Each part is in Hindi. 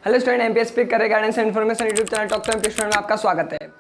Hello student, MPS speak career guidance and information YouTube channel talk to MP में आपका स्वागत है।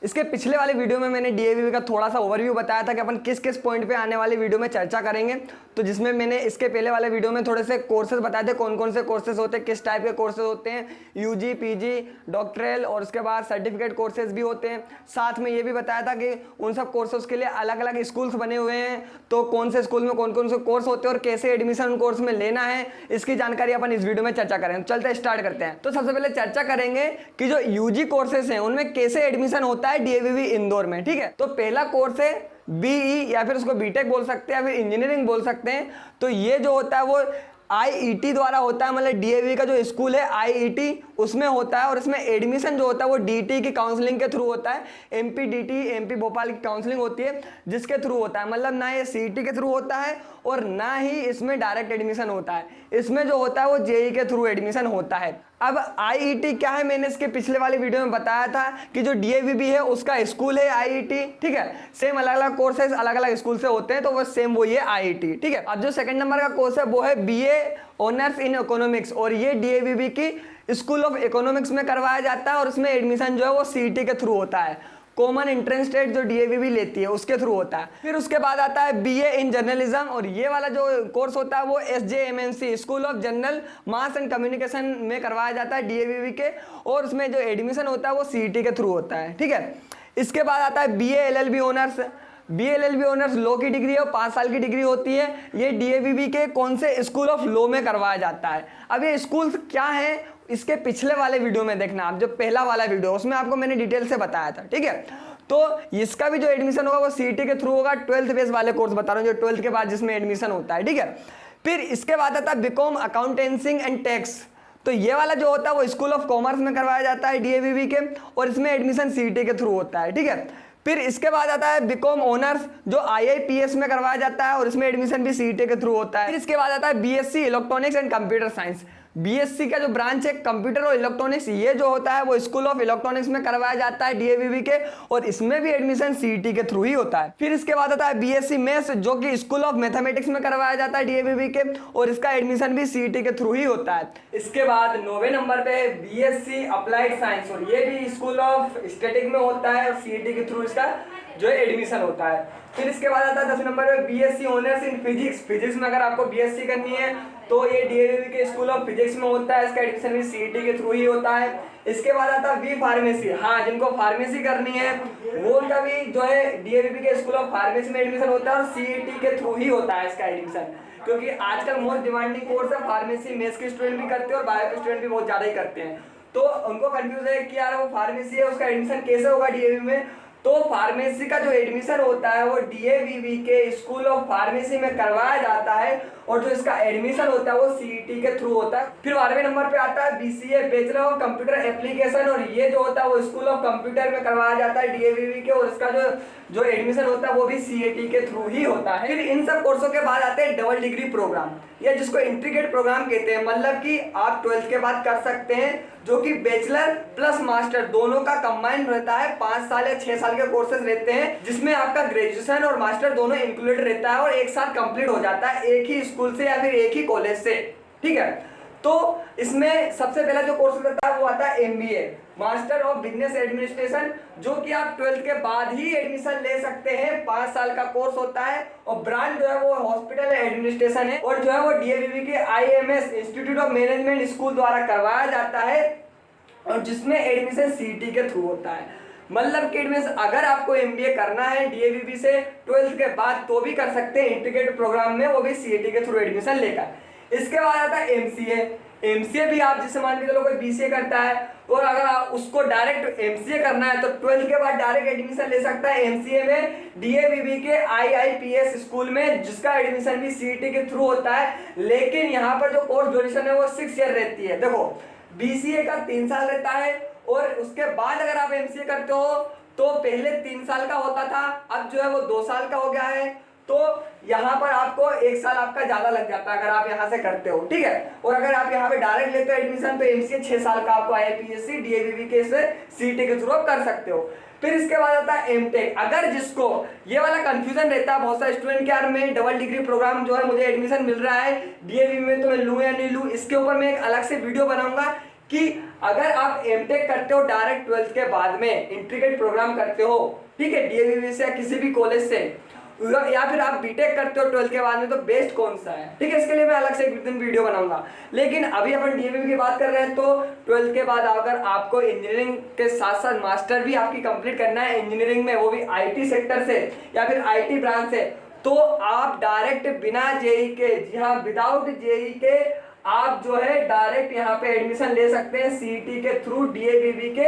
इसके पिछले वाले वीडियो में मैंने डीएवीवी का थोड़ा सा ओवरव्यू बताया था कि अपन किस किस पॉइंट पे आने वाले वीडियो में चर्चा करेंगे। तो जिसमें मैंने इसके पहले वाले वीडियो में थोड़े से कोर्सेज बताए थे, कौन कौन से कोर्सेज होते हैं, किस टाइप के कोर्सेज होते हैं, यूजी, पीजी, डॉक्टरल और उसके बाद सर्टिफिकेट कोर्सेज भी होते हैं। साथ में ये भी बताया था कि उन सब कोर्सेज के लिए अलग अलग स्कूल्स बने हुए हैं, तो कौन से स्कूल में कौन कौन से कोर्स होते हैं और कैसे एडमिशन उन कोर्स में लेना है, इसकी जानकारी अपन इस वीडियो में चर्चा करेंगे। चलते स्टार्ट करते हैं। तो सबसे पहले चर्चा करेंगे कि जो यूजी कोर्सेज हैं उनमें कैसे एडमिशन होता है डीएवीवी इंदौर में। ठीक है, तो पहला कोर्स है बीई या फिर उसको बीटेक बोल सकते हैं या फिर इंजीनियरिंग बोल सकते हैं। तो ये जो होता है वो आईईटी द्वारा होता है, मतलब डीएवी का जो स्कूल है आईईटी उसमें होता है और इसमें एडमिशन जो होता है वो डीटी की काउंसलिंग के थ्रू होता है। एमपी डीटी एमपी भोपाल की काउंसलिंग होती है जिसके थ्रू होता है, मतलब ना ये सीईटी के थ्रू होता है और ना ही इसमें डायरेक्ट एडमिशन होता है। इसमें जो होता है वो जेई के थ्रू एडमिशन होता है। अब आईईटी क्या है, मैंने इसके पिछले वाले वीडियो में बताया था कि जो डीएवीबी है उसका स्कूल है आईईटी। ठीक है, सेम अलग अलग कोर्सेज अलग अलग स्कूल से होते हैं, तो वो सेम वही है आईईटी। ठीक है, अब जो सेकंड नंबर का कोर्स है वो है बीए ऑनर्स इन इकोनॉमिक्स और ये डीएवीबी की स्कूल ऑफ इकोनॉमिक्स में करवाया जाता है और उसमें एडमिशन जो है वो सीईटी के थ्रू होता है। कॉमन एंट्रेंस टेस्ट जो डीएवीवी लेती है उसके थ्रू होता है। फिर उसके बाद आता है बीए इन जर्नलिज्म और ये वाला जो कोर्स होता है वो SJMNC school of general mass and communication में करवाया जाता है डीएवीवी के, और उसमें जो एडमिशन होता है वो सीईटी के थ्रू होता है। ठीक है, इसके बाद आता है BA LLB honours. BA LLB honours law की डिग्री है और 5 साल की डिग्री होती है। ये डीएवीवी के कौन से स्कूल ऑफ लॉ में करवाया जाता है। अब ये स्कूल क्या है इसके पिछले वाले वीडियो में देखना आप, जो पहला वाला वीडियो उसमें आपको मैंने डिटेल से बताया था। ठीक है, तो इसका भी जो एडमिशन होगा वो सीईटी के थ्रू होगा। 12th बेस वाले कोर्स बता रहा हूँ जो 12th के बाद जिसमें एडमिशन होता है। ठीक है, फिर इसके बाद आता है बीकॉम अकाउंटेंसी एंड टैक्स। तो ये वाला जो होता है वो स्कूल ऑफ कॉमर्स में करवाया जाता है डीएवीवी के और इसमें एडमिशन सीईटी के थ्रू होता है। ठीक है, फिर इसके बाद आता है बीकॉम ऑनर्स जो आईआईपीएस में करवाया जाता है और इसमें एडमिशन भी सीईटी के थ्रू होता है। फिर इसके बाद आता है BSc electronics and computer science. BSc का जो ब्रांच है कंप्यूटर और इलेक्ट्रॉनिक्स, ये जो होता है वो स्कूल ऑफ इलेक्ट्रॉनिक्स में करवाया जाता है डीएवीवी के और इसमें भी एडमिशन सीईटी के थ्रू ही होता है। फिर इसके बाद आता है बीएससी मैथ्स जो कि स्कूल ऑफ मैथमेटिक्स में करवाया जाता है डीएवीवी के और इसका एडमिशन भी सीईटी के थ्रू ही होता है। इसके बाद 9वें नंबर पे है बीएससी अप्लाइड साइंस और ये भी स्कूल ऑफ स्टैटिक में होता है और सीईटी के थ्रू इसका जो है एडमिशन होता है। फिर इसके बाद आता है 10 नंबर पे BSc honours in physics. Physics में अगर आपको बीएससी करनी है तो ये डीएवीवी के स्कूल ऑफ फिजिक्स में होता है, इसका एडमिशन भी सीईटी के थ्रू ही होता है। इसके बाद आता है बी फार्मेसी। हाँ, जिनको फार्मेसी करनी है वो उनका भी जो है डीएवीवी के स्कूल ऑफ फार्मेसी में एडमिशन होता है और सीईटी के थ्रू ही होता है इसका एडमिशन, क्योंकि आजकल मोस्ट डिमांडिंग कोर्स है फार्मेसी। मेथ्स के स्टूडेंट भी करते हैं और बायो के स्टूडेंट भी बहुत ज्यादा ही करते हैं, तो उनको कंफ्यूज है कि यार वो फार्मेसी है उसका एडमिशन कैसे होगा डीएवीवी में। तो फार्मेसी का जो एडमिशन होता है वो डीएवीवी के स्कूल ऑफ फार्मेसी में करवाया जाता है और जो इसका एडमिशन होता है वो सीईटी के थ्रू होता है। फिर 12वें नंबर पे आता है BCA bachelor of computer application और ये जो होता है वो स्कूल ऑफ कंप्यूटर में करवाया जाता है डीएवीवी के और इसका जो एडमिशन होता है वो भी सीईटी के थ्रू ही होता है। फिर इन सब कोर्सों के बाद आते हैं डबल डिग्री प्रोग्राम या जिसको इंटीग्रेटेड प्रोग्राम कहते हैं, मतलब कि आप 12th के बाद कर सकते हैं, जो कि बैचलर प्लस मास्टर दोनों का कंबाइंड रहता है। 5 साल या 6 साल के कोर्सेज रहते हैं जिसमें आपका ग्रेजुएशन और मास्टर दोनों इंक्लूडेड रहता है और एक साथ कंप्लीट हो जाता है एक ही स्कूल से या फिर एक ही कॉलेज से। ठीक है, तो इसमें सबसे पहला जो कोर्स रहता है वो आता है MBA master of business administration, जो कि आप 12th के बाद ही एडमिशन ले सकते हैं। 5 साल का कोर्स होता है और ब्रांच जो है वो हॉस्पिटल एडमिनिस्ट्रेशन है और जो है वो डीएवीवी के IMS institute of management school द्वारा करवाया जाता है और जिसमें एडमिशन सीईटी के थ्रू होता है। मतलब कि एडमिशन अगर आपको एमबीए करना है डीएवीवी से 12th के बाद तो भी कर सकते हैं इंटीग्रेटेड प्रोग्राम में, वो भी सीईटी के थ्रू एडमिशन लेकर। इसके बाद आता है एमसीए। एमसीए भी आप जैसे मान के चलो कोई बीसीए करता है और अगर आप उसको डायरेक्ट एमसीए करना है तो 12th के बाद डायरेक्ट एडमिशन ले सकता है एमसीए में डीएवीवी के आईआईपीएस स्कूल में, जिसका एडमिशन भी सीईटी के थ्रू होता है। लेकिन यहाँ पर जो कोर्स ड्यूरेशन है वो 6 ईयर रहती है। देखो बीसीए का 3 साल रहता है और उसके बाद अगर आप एमसीए करते हो तो पहले 3 साल का होता था, अब जो है वो 2 साल का हो गया है। तो यहाँ पर आपको 1 साल आपका ज्यादा लग जाता है अगर आप यहाँ से करते हो। ठीक है, और अगर आप यहाँ पे डायरेक्ट लेते हो एडमिशन तो एमसीए 6 साल का आपको आईआईपीएससी डीएवीवी के सीईटी के थ्रू आप कर सकते हो। फिर इसके बाद आता है एमटेक। अगर जिसको ये वाला कंफ्यूजन रहता है बहुत सारे स्टूडेंट के, यार में डबल डिग्री प्रोग्राम जो है मुझे एडमिशन मिल रहा है डीएवी में, तो मैं लूँ या नहीं लूँ, इसके ऊपर मैं एक अलग से वीडियो बनाऊंगा कि अगर आप एमटेक करते हो डायरेक्ट 12th के बाद में इंटीग्रेटेड प्रोग्राम करते हो, ठीक है, डीएवीवी से या किसी भी कॉलेज से, या फिर आप बीटेक करते हो 12th के बाद में, तो बेस्ट कौन सा है, ठीक है, इसके लिए मैं अलग से एक दिन वीडियो बनाऊंगा। लेकिन अभी अपन डीएवीवी की बात कर रहे हैं, तो 12th के बाद अगर आपको इंजीनियरिंग के साथ साथ मास्टर भी आपकी कंप्लीट करना है इंजीनियरिंग में, वो भी आईटी सेक्टर से या फिर आईटी ब्रांच से, तो आप डायरेक्ट बिना जेई के, जी हाँ, विदाउट जेई के आप जो है डायरेक्ट यहाँ पे एडमिशन ले सकते हैं सीईटी के थ्रू डीएवीवी के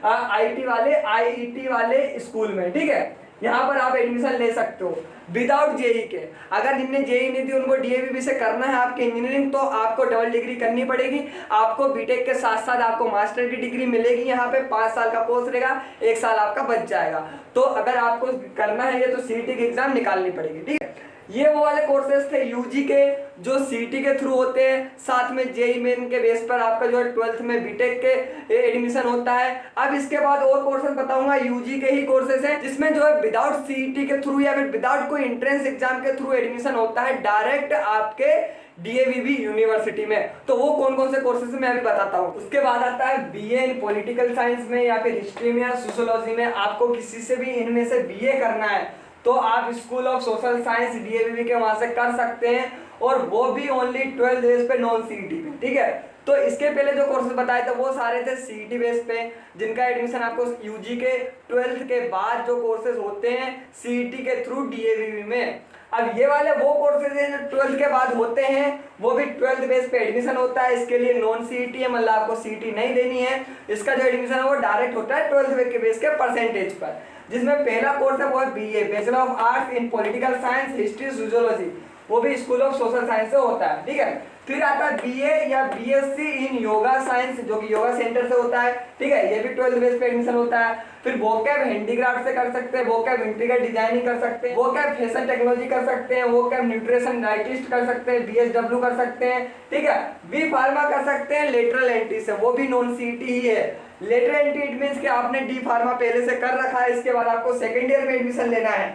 आईटी वाले आईईटी वाले स्कूल में, ठीक है, यहाँ पर आप एडमिशन ले सकते हो विदाउट जेई के। अगर जिनने जेई नहीं दी उनको डीएवीवी से करना है आपकी इंजीनियरिंग, तो आपको डबल डिग्री करनी पड़ेगी। आपको बीटेक के साथ साथ आपको मास्टर की डिग्री मिलेगी, यहाँ पे 5 साल का कोर्स रहेगा, 1 साल आपका बच जाएगा। तो अगर आपको करना है ये, तो सीईटी की एग्जाम निकालनी पड़ेगी, ठीक है। ये वो वाले कोर्सेज थे यूजी के जो सीईटी के थ्रू होते हैं, साथ में जेई मेन के बेस पर आपका जो है 12th में बीटेक के एडमिशन होता है। अब इसके बाद और कोर्सेज बताऊंगा, यूजी के ही कोर्सेज हैं जिसमें जो है विदाउट सीईटी के थ्रू या फिर विदाउट कोई एंट्रेंस एग्जाम के थ्रू एडमिशन होता है डायरेक्ट आपके डीएवीवी यूनिवर्सिटी में। तो वो कौन कौन से कोर्सेज मैं अभी बताता हूँ। उसके बाद आता है बीए इन पॉलिटिकल साइंस में या फिर हिस्ट्री में या सोशियोलॉजी में। आपको किसी से भी इनमें से बीए करना है तो आप school of social science DAVV के वहां से कर सकते हैं, और वो भी ओनली 12 बेस पे, नॉन सीईटी पे, ठीक है। तो इसके पहले जो कोर्सेज बताए थे वो सारे थे सीईटी बेस पे, जिनका एडमिशन आपको यूजी के 12th के बाद जो कोर्सेज होते हैं सीईटी के थ्रू डीएवीवी में। अब ये वाले वो कोर्सेज हैं जो 12th के बाद होते हैं, वो भी 12th बेस पे एडमिशन होता है। इसके लिए नॉन सीईटी है, मतलब आपको सीईटी नहीं देनी है। इसका जो एडमिशन है वो डायरेक्ट होता है 12th के बेस के परसेंटेज पर, जिसमें पहला कोर्स है वो है BA, bachelor of arts in political science, history, sociology, वो भी स्कूल ऑफ सोशल साइंस से होता है, ठीक है। फिर आता है बीए या बीएससी इन योगा साइंस, जो कि योगा सेंटर से होता है, ठीक है, ये भी 12th बेस पे एडमिशन होता है। फिर वोकैब हैंडीक्राफ्ट से कर सकते हैं, वोकैब इंटीरियर डिजाइनिंग कर सकते हैं, वोकैब फैशन टेक्नोलॉजी कर सकते हैं, वोकैब न्यूट्रिशन डाइटिस्ट कर सकते हैं, बीएसडब्ल्यू कर सकते हैं, ठीक है, बी फार्मा कर सकते हैं लेटरल एंट्री से, वो भी नॉन सीईटी ही है। लेटरल एंट्री इट मींस कि आपने डी फार्मा पहले से कर रखा है, इसके बाद आपको सेकेंड ईयर में एडमिशन लेना है,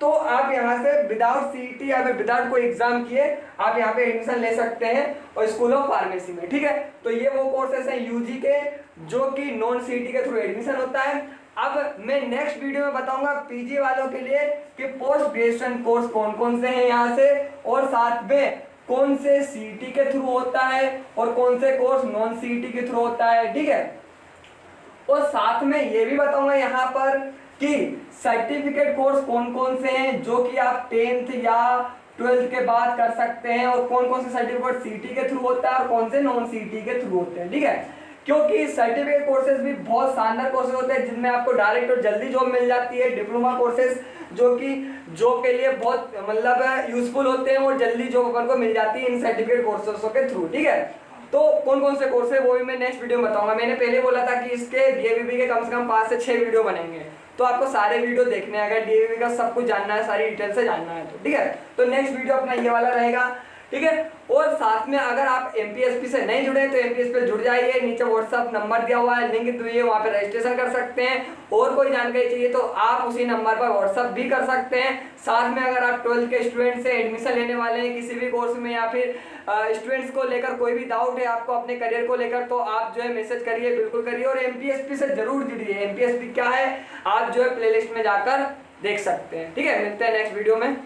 तो आप यहाँ से विदाउट सीईटी या फिर विदाउट कोई एग्जाम किए आप यहाँ पे एडमिशन ले सकते हैं और स्कूल ऑफ फार्मेसी में, ठीक है। तो ये वो कोर्सेस हैं यूजी के जो कि नॉन सीईटी के थ्रू एडमिशन होता है। अब मैं नेक्स्ट वीडियो में बताऊंगा पीजी वालों के लिए कि पोस्ट ग्रेजुएशन कोर्स कौन कौन से हैं यहाँ से, और साथ में कौन से सीईटी के थ्रू होता है और कौन से कोर्स नॉन सीईटी के थ्रू होता है, ठीक है। और साथ में ये भी बताऊंगा यहाँ पर कि सर्टिफिकेट कोर्स कौन कौन से हैं जो कि आप 10th या 12th के बाद कर सकते हैं, और कौन कौन से सर्टिफिकेट सीईटी के थ्रू होता है और कौन से नॉन सीईटी के थ्रू होते हैं, ठीक है। क्योंकि सर्टिफिकेट कोर्सेज भी बहुत शानदार कोर्सेज होते हैं जिनमें आपको डायरेक्ट और जल्दी जॉब मिल जाती है। डिप्लोमा कोर्सेज जो कि जॉब के लिए बहुत मतलब यूजफुल होते हैं और जल्दी जॉब अपन को मिल जाती है इन सर्टिफिकेट कोर्सेज के थ्रू, ठीक है। तो कौन कौन से कोर्स है वो भी मैं नेक्स्ट वीडियो में बताऊंगा। मैंने पहले बोला था कि इसके डीएवीवी के कम से कम 5 से 6 वीडियो बनेंगे, तो आपको सारे वीडियो देखने हैं। अगर डीएवीवी का सब कुछ जानना है, सारी डिटेल से जानना है तो, ठीक है। तो नेक्स्ट वीडियो अपना ये वाला रहेगा, ठीक है। और साथ में अगर आप एमपीएसपी से नहीं जुड़े तो एमपीएसपी पे जुड़ जाइए, नीचे व्हाट्सएप नंबर दिया हुआ है, लिंक दिए, वहाँ पे रजिस्ट्रेशन कर सकते हैं। और कोई जानकारी चाहिए तो आप उसी नंबर पर व्हाट्सएप भी कर सकते हैं। साथ में अगर आप 12th के स्टूडेंट से एडमिशन लेने वाले हैं किसी भी कोर्स में, या फिर स्टूडेंट्स को लेकर कोई भी डाउट है आपको अपने करियर को लेकर, तो आप जो है मैसेज करिए, बिल्कुल करिए, और एमपीएसपी से जरूर जुड़िए। एमपीएसपी क्या है आप जो है प्लेलिस्ट में जाकर देख सकते हैं, ठीक है। मिलते हैं नेक्स्ट वीडियो में।